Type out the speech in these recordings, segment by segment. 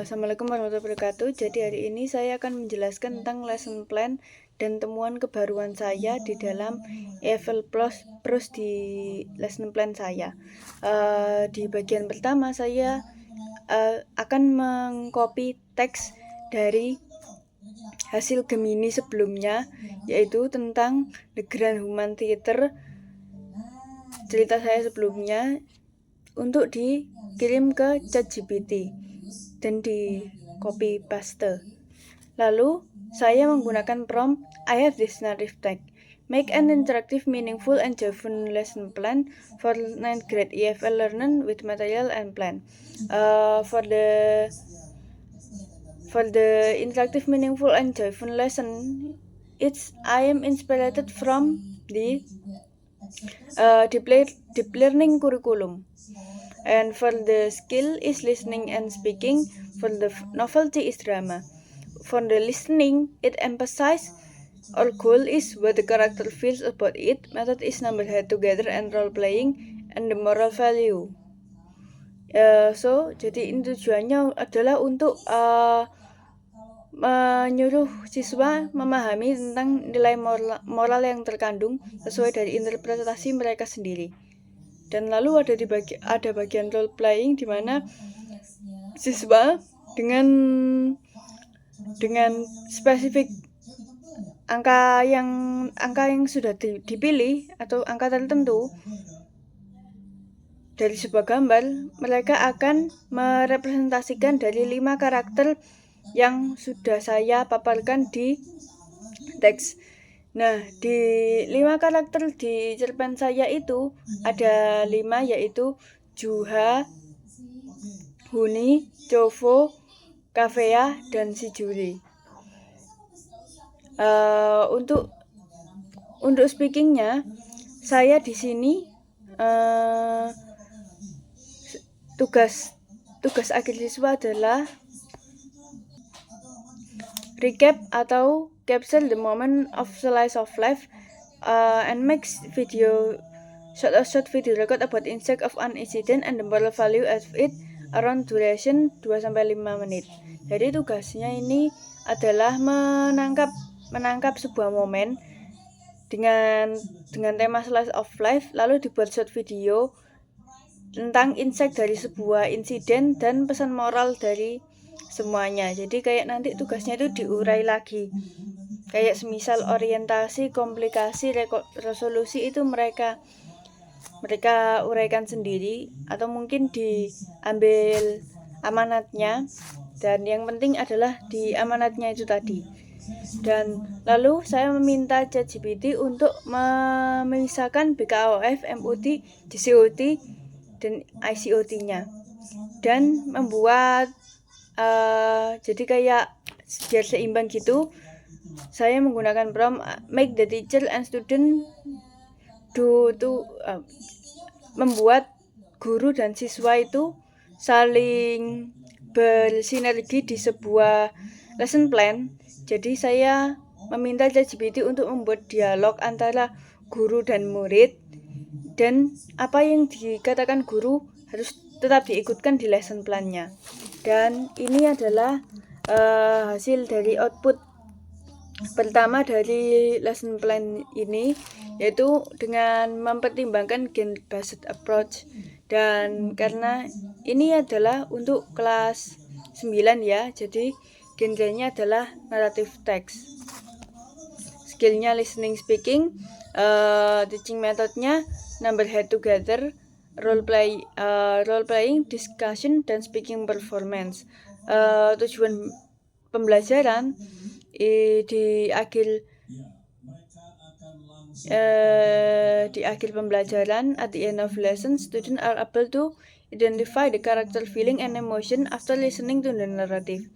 Assalamualaikum warahmatullahi wabarakatuh. Jadi hari ini saya akan menjelaskan tentang lesson plan dan temuan kebaruan saya di dalam EFL Plus di lesson plan saya. Di bagian pertama saya akan mengcopy teks dari hasil Gemini sebelumnya, yaitu tentang The Grand Human Theater, cerita saya sebelumnya, untuk dikirim ke ChatGPT dan di copy paste. Lalu saya menggunakan prompt I have this narrative text. Make an interactive, meaningful, and joyful lesson plan for 9th grade EFL learner with material and plan. For the interactive, meaningful, and joyful lesson, I am inspired from the deep learning curriculum. And for the skill is listening and speaking. For the novelty is drama. For the listening, it emphasizes our goal is what the character feels about it. Method is number head together and role playing and the moral value. Jadi ini tujuannya adalah untuk menyuruh siswa memahami tentang nilai moral yang terkandung sesuai dari interpretasi mereka sendiri. Dan lalu ada bagian role playing di mana siswa dengan spesifik angka yang sudah dipilih atau angka tertentu dari sebuah gambar, mereka akan merepresentasikan dari 5 karakter yang sudah saya paparkan di teks. Nah, di 5 karakter di cerpen saya itu ada 5, yaitu Juha, Huni, Chovo, Kavea, dan Sijuri. Untuk speakingnya, saya di sini tugas akhir siswa adalah recap atau capture the moment of slice of life and make short video record about insect of an incident and the moral value of it around duration 2-5 menit. Jadi tugasnya ini adalah menangkap sebuah momen dengan tema slice of life, lalu dibuat short video tentang insect dari sebuah insiden dan pesan moral dari semuanya. Jadi kayak nanti tugasnya itu diurai lagi, kayak semisal orientasi, komplikasi, resolusi itu mereka uraikan sendiri, atau mungkin diambil amanatnya, dan yang penting adalah di amanatnya itu tadi. Dan lalu saya meminta ChatGPT untuk memisahkan BKOF, MUT, GCOT, dan ICOT-nya, dan membuat jadi kayak biar seimbang gitu. Saya menggunakan prompt make the teacher and student membuat guru dan siswa itu saling bersinergi di sebuah lesson plan. Jadi saya meminta ChatGPT untuk membuat dialog antara guru dan murid, dan apa yang dikatakan guru harus tetap diikutkan di lesson plan-nya. Dan ini adalah hasil dari output pertama dari lesson plan ini, yaitu dengan mempertimbangkan genre based approach. Dan karena ini adalah untuk kelas 9 ya, jadi genrenya adalah narrative text. Skillnya listening speaking, teaching methodnya number head together, role playing, discussion, dan speaking performance. Tujuan pembelajaran di akhir pembelajaran, at the end of lesson, students are able to identify the character feeling and emotion after listening to the narrative.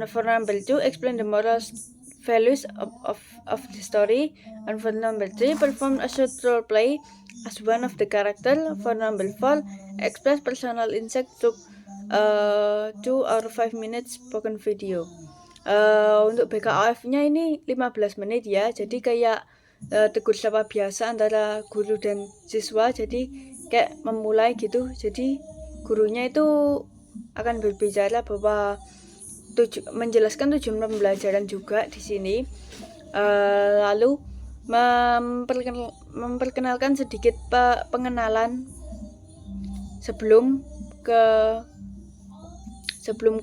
For number 2, explain the moral values of the story. And for number 3, perform a short role play as one of the character. For number 4, express personal insight through 2 or 5 minutes spoken video. Untuk BKOF-nya ini 15 menit ya, jadi kayak tegur sapa biasa antara guru dan siswa, jadi kayak memulai gitu. Jadi gurunya itu akan berbicara bahwa menjelaskan tujuan pembelajaran juga di sini. Lalu memperkenalkan sedikit pengenalan sebelum ke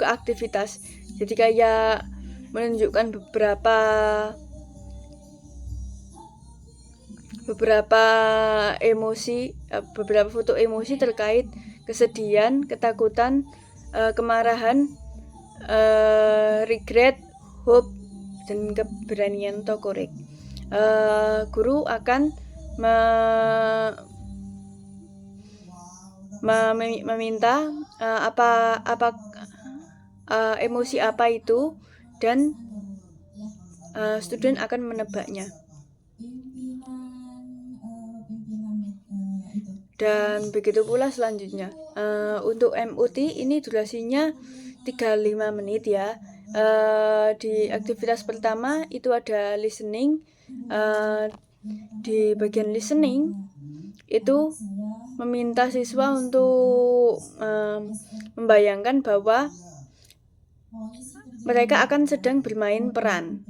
aktivitas. Jadi kayak menunjukkan beberapa emosi, beberapa foto emosi terkait kesedihan, ketakutan, kemarahan, regret, hope, dan keberanian atau courage. Guru akan meminta emosi apa itu, dan student akan menebaknya. Dan begitu pula selanjutnya. Untuk MUT ini durasinya 35 menit ya. Di aktivitas pertama itu ada listening. Di bagian listening itu meminta siswa untuk membayangkan bahwa mereka akan sedang bermain peran.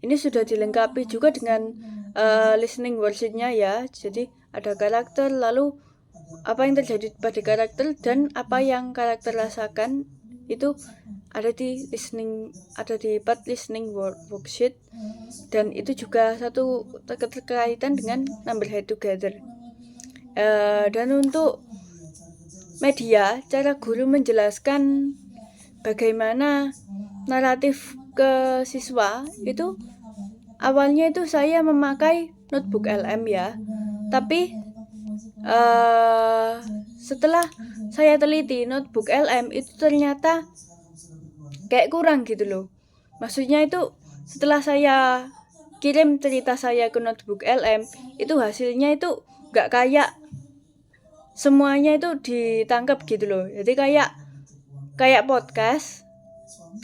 Ini sudah dilengkapi juga dengan listening worksheet-nya ya. Jadi ada karakter, lalu apa yang terjadi pada karakter dan apa yang karakter rasakan itu ada di part listening worksheet, dan itu juga satu keterkaitan dengan number head together. Dan untuk media, cara guru menjelaskan bagaimana naratif ke siswa itu awalnya itu saya memakai notebook LM ya, tapi setelah saya teliti notebook LM itu ternyata kayak kurang gitu loh. Maksudnya itu setelah saya kirim cerita saya ke notebook LM, itu hasilnya itu gak kayak semuanya itu ditangkap gitu loh. Jadi kayak podcast,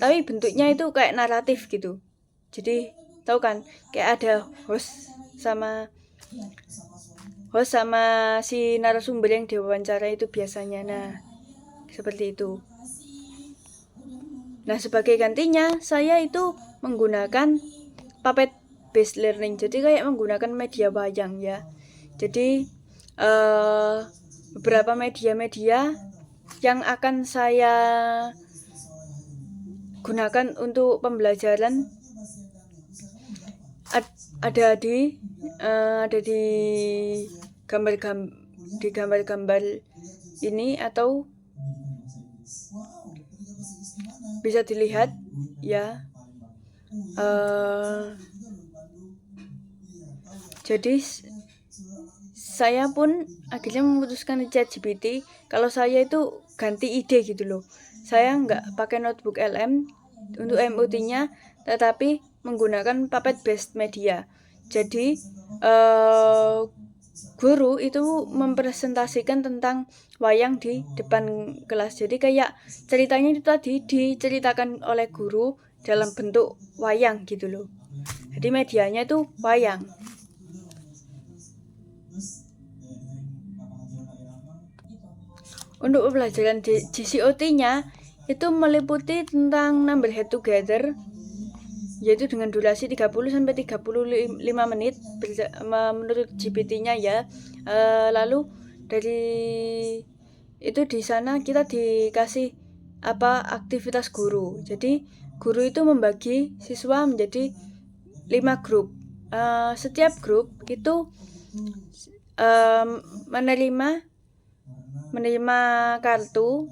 tapi bentuknya itu kayak naratif gitu. Jadi tahu kan, kayak ada host sama si narasumber yang diwawancara itu biasanya. Nah, seperti itu. Nah, sebagai gantinya saya itu menggunakan puppet based learning. Jadi kayak menggunakan media wayang ya. Jadi beberapa media yang akan saya gunakan untuk pembelajaran ada di gambar-gambar ini, atau bisa dilihat ya. Jadi saya pun akhirnya memutuskan di ChatGPT kalau saya itu ganti ide gitu loh. Saya nggak pakai notebook LM untuk MUT-nya, tetapi menggunakan puppet based media. Jadi guru itu mempresentasikan tentang wayang di depan kelas. Jadi kayak ceritanya itu tadi diceritakan oleh guru dalam bentuk wayang gitu loh. Jadi medianya itu wayang. Untuk pembelajaran GCOT-nya itu meliputi tentang number head together, yaitu dengan durasi 30-35 menit menurut GPT-nya ya. Lalu dari itu di sana kita dikasih aktivitas guru. Jadi guru itu membagi siswa menjadi 5 grup. Setiap grup itu menerima kartu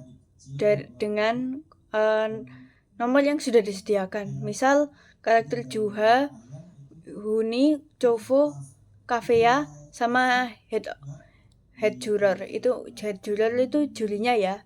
dengan nomor yang sudah disediakan. Misal karakter Juha, Huni, Chovo, Kavea, sama head juror. Itu head juror itu jurinya ya.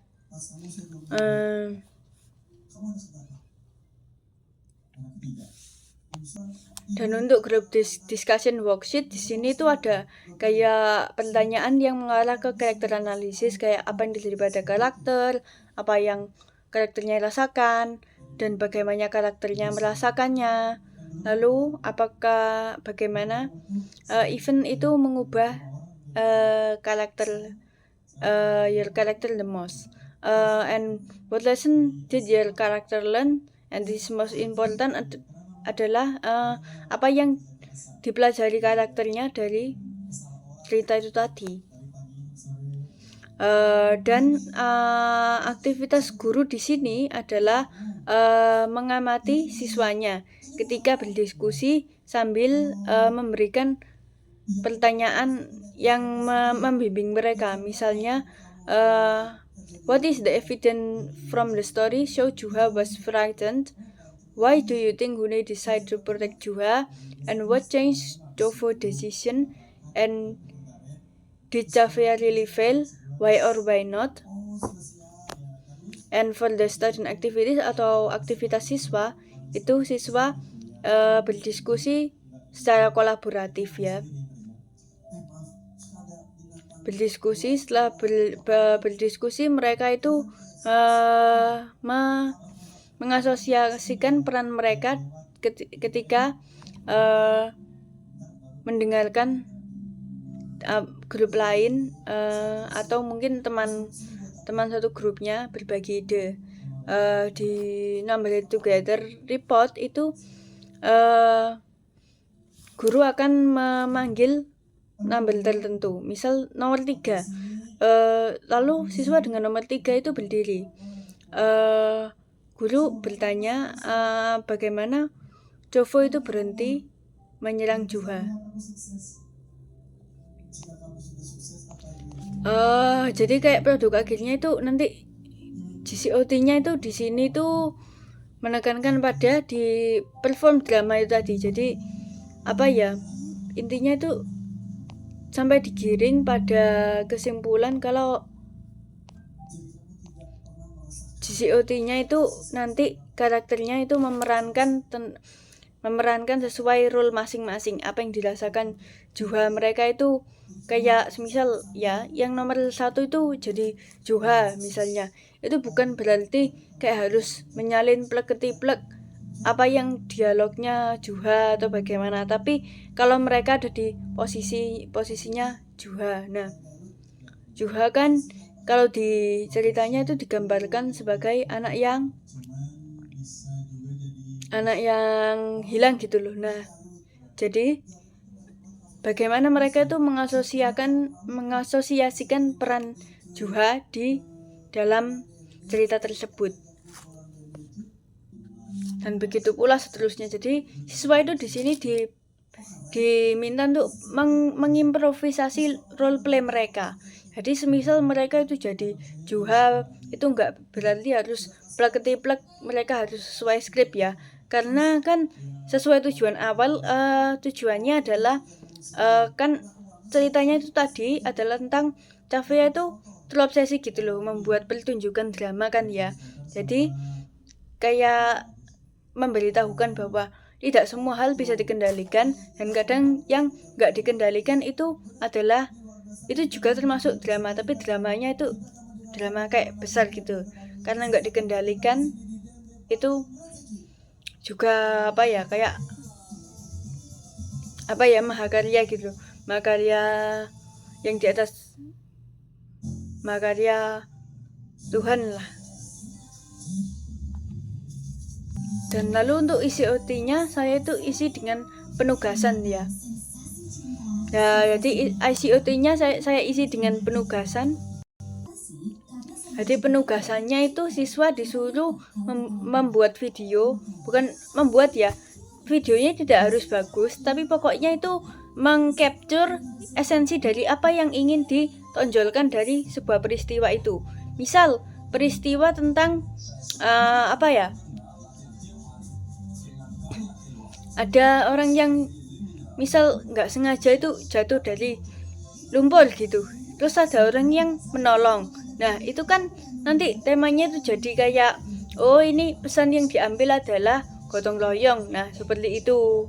Dan untuk grup discussion worksheet di sini tuh ada kayak pertanyaan yang mengarah ke karakter analisis, kayak apa yang terjadi pada karakter, apa yang karakternya rasakan, dan bagaimana karakternya merasakannya. Lalu bagaimana event itu mengubah karakter your character the most. And what lesson did your character learn? And this most important adalah apa yang dipelajari karakternya dari cerita itu tadi. Dan aktivitas guru di sini adalah mengamati siswanya ketika berdiskusi sambil memberikan pertanyaan yang membimbing mereka. Misalnya, what is the evidence from the story show Juha was frightened? Why do you think Hune decided to protect Juha? And what changed Jovo's decision? And did Javia really fail? Why or why not? And for the student activities atau aktivitas siswa, itu siswa berdiskusi secara kolaboratif ya. Berdiskusi, setelah berdiskusi mereka itu mengasosiasikan peran mereka ketika mendengarkan grup lain atau mungkin teman satu grupnya berbagi ide. Di Number It Together report itu guru akan memanggil number tertentu, misal nomor 3. Lalu siswa dengan nomor 3 itu berdiri. Guru bertanya bagaimana Jovo itu berhenti menyerang Juha. Jadi kayak produk akhirnya itu nanti GCOT-nya itu di sini tuh menekankan pada di perform drama itu tadi. Jadi apa ya, intinya itu sampai digiring pada kesimpulan kalau GCOT-nya itu nanti karakternya itu memerankan sesuai role masing-masing. Apa yang dirasakan Juha mereka itu kayak semisal ya, yang nomor 1 itu jadi Juha misalnya. Itu bukan berarti kayak harus menyalin plek-ketiplek apa yang dialognya Juha atau bagaimana, tapi kalau mereka ada di posisinya Juha. Nah, Juha kan kalau di ceritanya itu digambarkan sebagai anak yang hilang gitu loh. Nah, jadi bagaimana mereka itu mengasosiasikan peran Juha di dalam cerita tersebut. Dan begitu pula seterusnya. Jadi siswa itu di sini diminta untuk mengimprovisasi role play mereka. Jadi semisal mereka itu jadi Juha, itu enggak berarti harus plek-ketiplek, mereka harus sesuai skrip ya. Karena kan sesuai tujuan awal, tujuannya adalah kan ceritanya itu tadi adalah tentang Javia itu terobsesi gitu loh, membuat pertunjukan drama kan ya. Jadi kayak memberitahukan bahwa tidak semua hal bisa dikendalikan, dan kadang yang nggak dikendalikan itu juga termasuk drama, tapi dramanya itu drama kayak besar gitu, karena nggak dikendalikan itu juga kayak mahakarya gitu, mahakarya yang di atas mahakarya Tuhan lah. Dan lalu untuk isi OT-nya saya itu isi dengan penugasan ya. Nah, jadi ICOT-nya saya isi dengan penugasan. Jadi penugasannya itu siswa disuruh membuat video, bukan membuat ya. Videonya tidak harus bagus, tapi pokoknya itu mengcapture esensi dari apa yang ingin ditonjolkan dari sebuah peristiwa itu. Misal peristiwa tentang ada orang yang misal nggak sengaja itu jatuh dari lumpur gitu, terus ada orang yang menolong. Nah itu kan nanti temanya itu jadi kayak ini pesan yang diambil adalah gotong royong. Nah seperti itu.